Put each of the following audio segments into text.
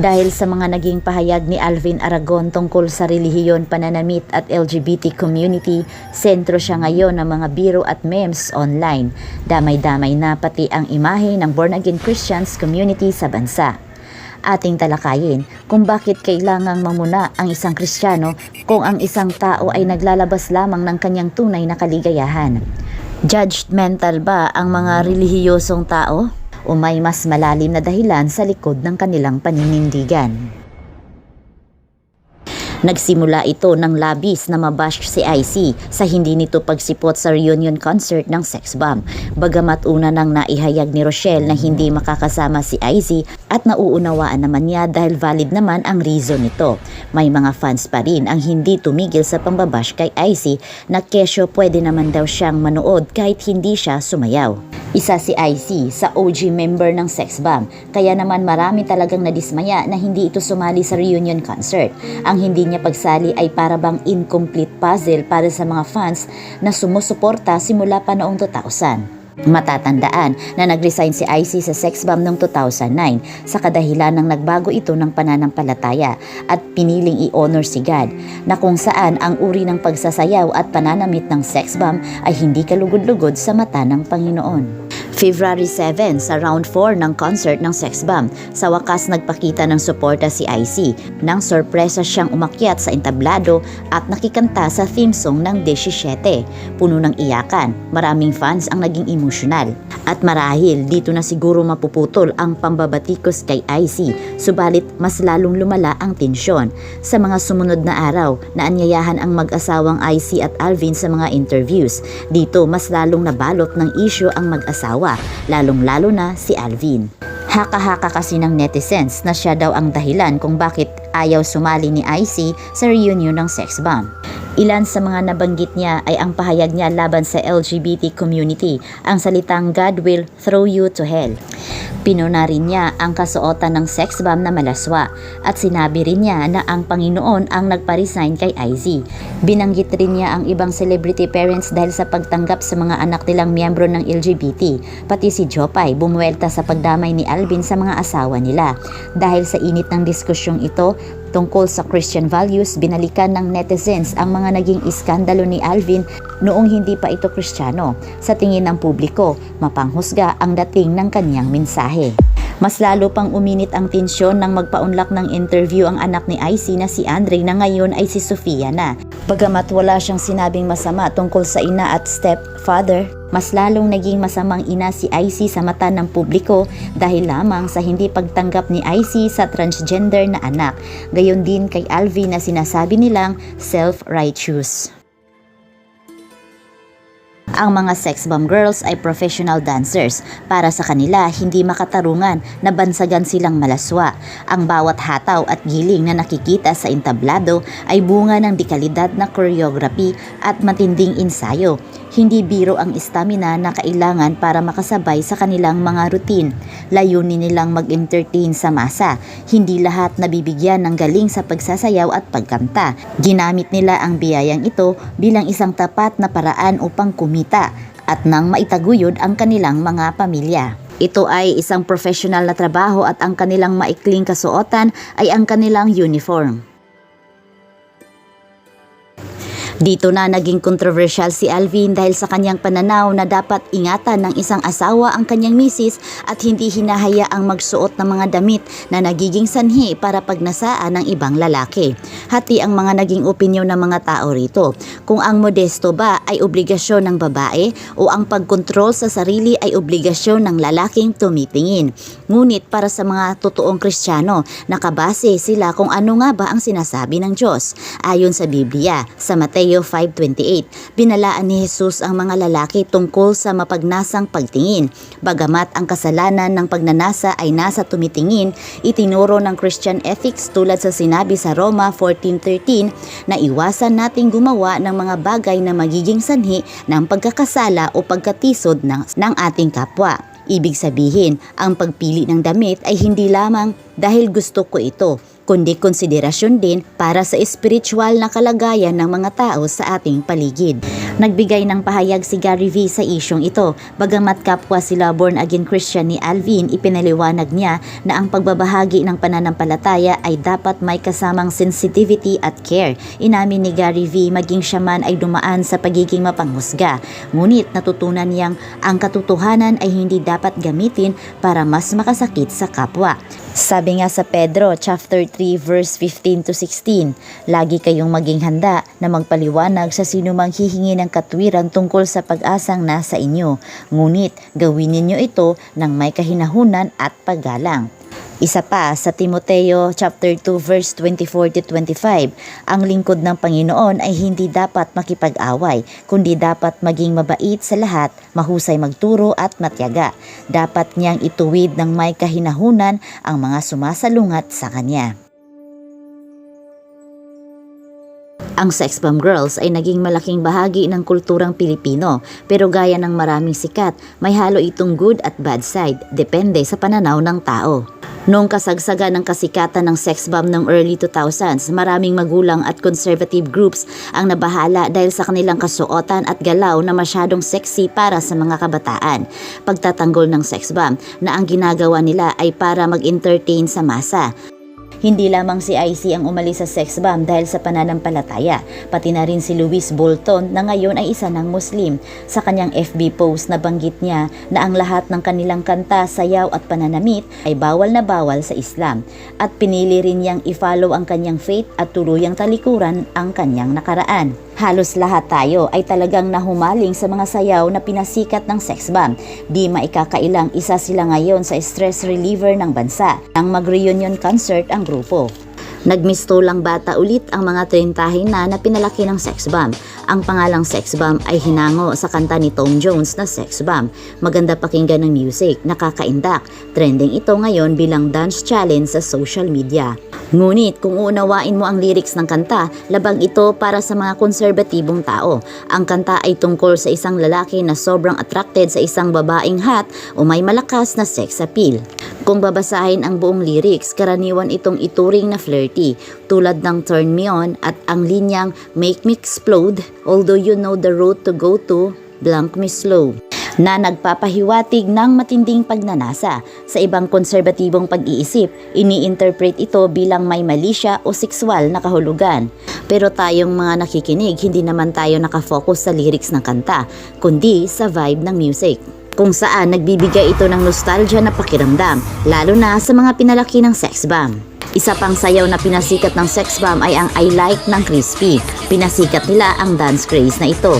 Dahil sa mga naging pahayag ni Alvin Aragon tungkol sa relihiyon, pananamit at LGBT community, sentro siya ngayon ng mga biro at memes online. Damay-damay na pati ang imahe ng born-again Christians community sa bansa. Ating talakayin kung bakit kailangang mamuna ang isang Kristiyano kung ang isang tao ay naglalabas lamang ng kanyang tunay na kaligayahan. Judgmental ba ang mga relihiyosong tao? O may mas malalim na dahilan sa likod ng kanilang paninindigan? Nagsimula ito ng labis na mabash si IC sa hindi nito pagsipot sa reunion concert ng Sex Bomb. Bagamat una nang naihayag ni Rochelle na hindi makakasama si IC at nauunawaan naman niya dahil valid naman ang reason nito. May mga fans pa rin ang hindi tumigil sa pambabash kay IC na kesyo pwede naman daw siyang manood kahit hindi siya sumayaw. Isa si IC sa OG member ng Sex Bomb, kaya naman marami talagang nadismaya na hindi ito sumali sa reunion concert. Ang hindi niya pagsali ay para bang incomplete puzzle para sa mga fans na sumusuporta simula pa noong 2000. Matatandaan na nag-resign si IC sa Sex Bomb noong 2009 sa kadahilan ng nagbago ito ng pananampalataya at piniling i-honor si God, na kung saan ang uri ng pagsasayaw at pananamit ng Sex Bomb ay hindi kalugod-lugod sa mata ng Panginoon. February 7 sa round 4 ng concert ng Sex Bomb, sa wakas nagpakita ng suporta si IC nang sorpresa siyang umakyat sa entablado at nakikanta sa theme song ng 17. Puno ng iyakan, maraming fans ang naging emosyonal. At marahil dito na siguro mapuputol ang pambabatikos kay IC, subalit mas lalong lumala ang tensyon. Sa mga sumunod na araw, naanyayahan ang mag-asawang IC at Alvin sa mga interviews. Dito mas lalong nabalot ng issue ang mag-asawa, lalong-lalo na si Alvin. Haka-haka kasi ng netizens na siya daw ang dahilan kung bakit ayaw sumali ni IC sa reunion ng Sex Bomb. Ilan sa mga nabanggit niya ay ang pahayag niya laban sa LGBT community, ang salitang God will throw you to hell. Pinuna rin niya ang kasuotan ng Sex Bomb na malaswa at sinabi rin niya na ang Panginoon ang nagpa-resign kay IZ. Binanggit rin niya ang ibang celebrity parents dahil sa pagtanggap sa mga anak nilang miyembro ng LGBT. Pati si Jopay bumuwelta sa pagdamay ni Alvin sa mga asawa nila. Dahil sa init ng diskusyong ito tungkol sa Christian values, binalikan ng netizens ang mga naging iskandalo ni Alvin noong hindi pa ito Kristiyano. Sa tingin ng publiko, mapanghusga ang dating ng kanyang mensahe. Mas lalo pang uminit ang tensyon nang magpaunlak ng interview ang anak ni IC na si Andre na ngayon ay si Sofia na. Bagamat wala siyang sinabing masama tungkol sa ina at stepfather, mas lalong naging masamang ina si IC sa mata ng publiko dahil lamang sa hindi pagtanggap ni IC sa transgender na anak. Gayon din kay Alvin na sinasabi nilang self-righteous. Ang mga Sex Bomb girls ay professional dancers. Para sa kanila, hindi makatarungan na bansagan silang malaswa. Ang bawat hataw at giling na nakikita sa entablado ay bunga ng dekalidad na choreography at matinding ensayo. Hindi biro ang stamina na kailangan para makasabay sa kanilang mga routine. Layunin nilang mag-entertain sa masa. Hindi lahat nabibigyan ng galing sa pagsasayaw at pagkanta. Ginamit nila ang biyayang ito bilang isang tapat na paraan upang kumita at nang maitaguyod ang kanilang mga pamilya. Ito ay isang professional na trabaho at ang kanilang maikling kasuotan ay ang kanilang uniform. Dito na naging controversial si Alvin dahil sa kanyang pananaw na dapat ingatan ng isang asawa ang kanyang misis at hindi hinahayaang magsuot ng mga damit na nagiging sanhi para pagnasaan ng ibang lalaki. Hati ang mga naging opinyon ng mga tao rito. Kung ang modesto ba ay obligasyon ng babae o ang pagkontrol sa sarili ay obligasyon ng lalaking tumitingin. Ngunit para sa mga totoong Kristiyano, nakabase sila kung ano nga ba ang sinasabi ng Diyos. Ayon sa Biblia, sa Mateo 5:28, binalaan ni Jesus ang mga lalaki tungkol sa mapagnasang pagtingin. Bagamat ang kasalanan ng pagnanasa ay nasa tumitingin, itinuro ng Christian ethics tulad sa sinabi sa Roma 14:13 na iwasan nating gumawa ng mga bagay na magiging sanhi ng pagkakasala o pagkatisod ng ating kapwa. Ibig sabihin, ang pagpili ng damit ay hindi lamang dahil gusto ko ito, kundi konsiderasyon din para sa espiritual na kalagayan ng mga tao sa ating paligid. Nagbigay ng pahayag si Gary V sa isyong ito. Bagamat kapwa sila born-again Christian ni Alvin, ipinaliwanag niya na ang pagbabahagi ng pananampalataya ay dapat may kasamang sensitivity at care. Inamin ni Gary V maging siya man ay dumaan sa pagiging mapanghusga. Ngunit natutunan niyang ang katotohanan ay hindi dapat gamitin para mas makasakit sa kapwa. Sabi nga sa Pedro chapter 3 verse 15 to 16, lagi kayong maging handa na magpaliwanag sa sinumang hihingi ng katwiran tungkol sa pag-asang nasa inyo. Ngunit gawin ninyo ito ng may kahinahunan at paggalang. Isa pa sa Timoteo chapter 2 verse 24 to 25, ang lingkod ng Panginoon ay hindi dapat makipag-away, kundi dapat maging mabait sa lahat, mahusay magturo at matyaga. Dapat niyang ituwid ng may kahinahunan ang mga sumasalungat sa kanya. Ang Sex Bomb Girls ay naging malaking bahagi ng kulturang Pilipino, pero gaya ng maraming sikat, may halo itong good at bad side, depende sa pananaw ng tao. Noong kasagsagan ng kasikatan ng sex bomb ng early 2000s, maraming magulang at conservative groups ang nabahala dahil sa kanilang kasuotan at galaw na masyadong sexy para sa mga kabataan. Pagtatanggol ng sex bomb na ang ginagawa nila ay para mag-entertain sa masa. Hindi lamang si IC ang umalis sa sex bomb dahil sa pananampalataya, pati na rin si Louis Bolton na ngayon ay isa ng Muslim. Sa kanyang FB post nabanggit niya na ang lahat ng kanilang kanta, sayaw at pananamit ay bawal na bawal sa Islam, at pinili rin niyang i-follow ang kanyang faith at tuluyang talikuran ang kanyang nakaraan. Halos lahat tayo ay talagang nahumaling sa mga sayaw na pinasikat ng sex bomb. Di maikakailang isa sila ngayon sa stress reliever ng bansa nang mag-reunion concert ang grupo. Nagmistulang bata ulit ang mga trentahin na pinalaki ng sex bomb. Ang pangalang sex bomb ay hinango sa kanta ni Tom Jones na Sex Bomb. Maganda pakinggan ng music, nakakaindak. Trending ito ngayon bilang dance challenge sa social media. Ngunit kung uunawain mo ang lyrics ng kanta, labag ito para sa mga konserbatibong tao. Ang kanta ay tungkol sa isang lalaki na sobrang attracted sa isang babaeng hot o may malakas na sex appeal. Kung babasahin ang buong lyrics, karaniwan itong ituring na flirty, tulad ng Turn Me On at ang linyang Make Me Explode, although you know the road to go to, blank me slow, na nagpapahiwatig ng matinding pagnanasa. Sa ibang konserbatibong pag-iisip, ini-interpret ito bilang may mali siya o sexual na kahulugan. Pero tayong mga nakikinig, hindi naman tayo nakafocus sa lyrics ng kanta, kundi sa vibe ng music, kung saan nagbibigay ito ng nostalgia na pakiramdam, lalo na sa mga pinalaki ng sex bomb. Isa pang sayaw na pinasikat ng sex bomb ay ang I Like ng Crispy. Pinasikat nila ang dance craze na ito.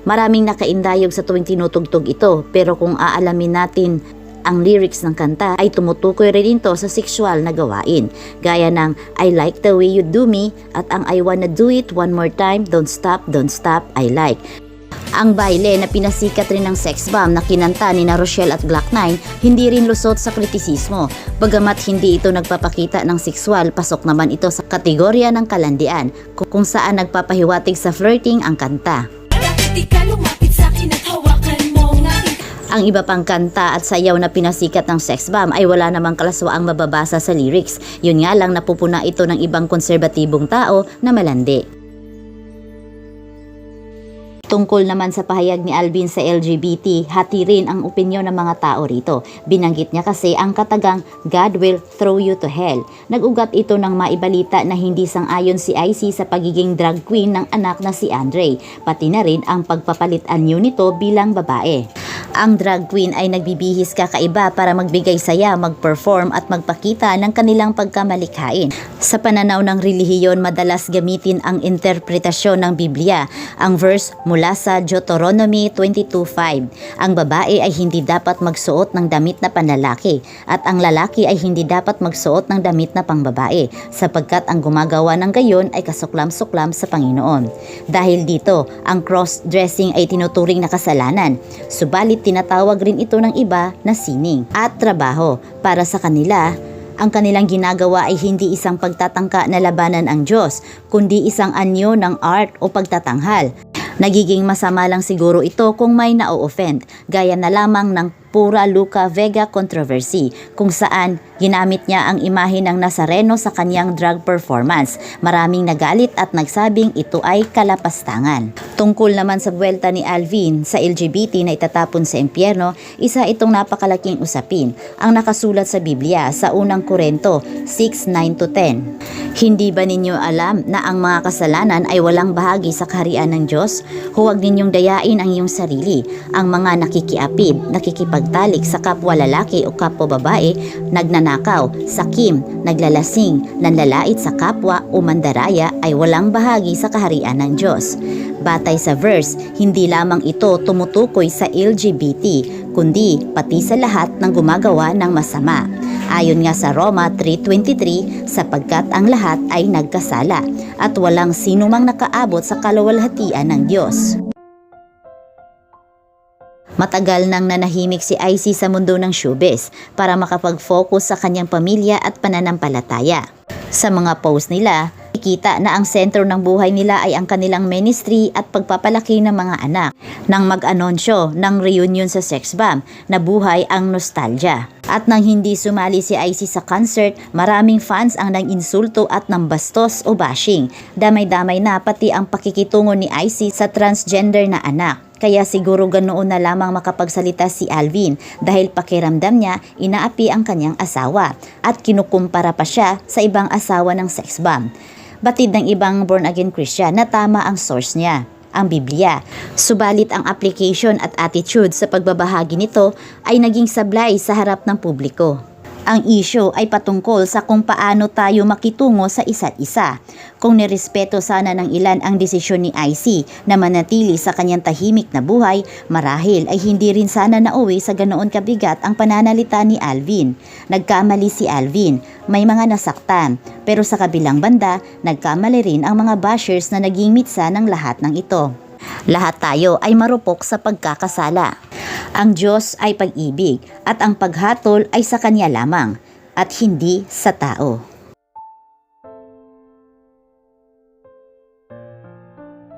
Maraming nakaindayog sa tuwing tinutugtog ito, pero kung aalamin natin ang lyrics ng kanta ay tumutukoy rin ito sa sexual na gawain, gaya ng I like the way you do me at ang I wanna do it one more time, don't stop, I like. Ang baile na pinasikat rin ng sex bomb na kinanta ni na Rochelle at Glock 9, hindi rin lusot sa kritisismo. Bagamat hindi ito nagpapakita ng sexual, pasok naman ito sa kategorya ng kalandian, kung saan nagpapahiwatig sa flirting ang kanta. Ang iba pang kanta at sayaw na pinasikat ng sex bomb ay wala namang kalaswaang mababasa sa lyrics. Yun nga lang, napupuna ito ng ibang konserbatibong tao na malandi. Tungkol naman sa pahayag ni Alvin sa LGBT, hati rin ang opinyon ng mga tao rito. Binanggit niya kasi ang katagang God will throw you to hell. Nag-ugat ito ng maibalita na hindi sang-ayon si IC sa pagiging drag queen ng anak na si Andre, pati na rin ang pagpapalit anyo nito bilang babae. Ang drag queen ay nagbibihis kakaiba para magbigay saya, mag-perform at magpakita ng kanilang pagkamalikhain. Sa pananaw ng relihiyon, madalas gamitin ang interpretasyon ng Biblia, ang verse mula sa Deuteronomy 22:5. Ang babae ay hindi dapat magsuot ng damit na panlalaki at ang lalaki ay hindi dapat magsuot ng damit na pangbabae, sapagkat ang gumagawa ng gayon ay kasuklam-suklam sa Panginoon. Dahil dito, ang cross-dressing ay tinuturing na kasalanan. Subalit tinatawag rin ito ng iba na sining at trabaho. Para sa kanila, ang kanilang ginagawa ay hindi isang pagtatangka na labanan ang Diyos, kundi isang anyo ng art o pagtatanghal. Nagiging masama lang siguro ito kung may na-offend, gaya na lamang ng Pura Luca Vega controversy, kung saan Ginamit niya ang imahe ng Nazareno sa kanyang drug performance. Maraming nagalit at nagsabing ito ay kalapastangan. Tungkol naman sa buwelta ni Alvin sa LGBT na itatapon sa impyerno, isa itong napakalaking usapin ang nakasulat sa Biblia sa unang Korinto 6:9-10. Hindi ba ninyo alam na ang mga kasalanan ay walang bahagi sa kaharian ng Diyos? Huwag ninyong dayain ang iyong sarili. Ang mga nakikiapid, nakikipagtalik sa kapwa lalaki o kapwa babae, nagnanakaw, sakim, naglalasing, nanlalait sa kapwa o mandaraya ay walang bahagi sa kaharian ng Diyos. Batay sa verse, hindi lamang ito tumutukoy sa LGBT, kundi pati sa lahat ng gumagawa ng masama. Ayon nga sa Roma 3:23, sapagkat ang lahat ay nagkasala at walang sinumang nakaabot sa kaluwalhatian ng Diyos. Matagal nang nanahimik si IC sa mundo ng showbiz para makapag-focus sa kanyang pamilya at pananampalataya. Sa mga post nila, ikita na ang sentro ng buhay nila ay ang kanilang ministry at pagpapalaki ng mga anak. Nang mag-anunsyo ng reunion sa Sex Bomb, nabuhay ang nostalgia. At nang hindi sumali si IC sa concert, maraming fans ang nang-insulto at nang bastos o bashing. Damay-damay na pati ang pakikitungo ni IC sa transgender na anak. Kaya siguro ganoon na lamang makapagsalita si Alvin dahil pakiramdam niya inaapi ang kanyang asawa at kinukumpara pa siya sa ibang asawa ng sex bomb. Batid ng ibang born-again Christian na tama ang source niya, ang Biblia. Subalit ang application at attitude sa pagbabahagi nito ay naging sablay sa harap ng publiko. Ang issue ay patungkol sa kung paano tayo makitungo sa isa't isa. Kung nirespeto sana ng ilan ang desisyon ni IC na manatili sa kanyang tahimik na buhay, marahil ay hindi rin sana nauwi sa ganoon kabigat ang pananalita ni Alvin. Nagkamali si Alvin, may mga nasaktan, pero sa kabilang banda, nagkamali rin ang mga bashers na naging mitsa ng lahat ng ito. Lahat tayo ay marupok sa pagkakasala. Ang Diyos ay pag-ibig at ang paghatol ay sa Kanya lamang at hindi sa tao.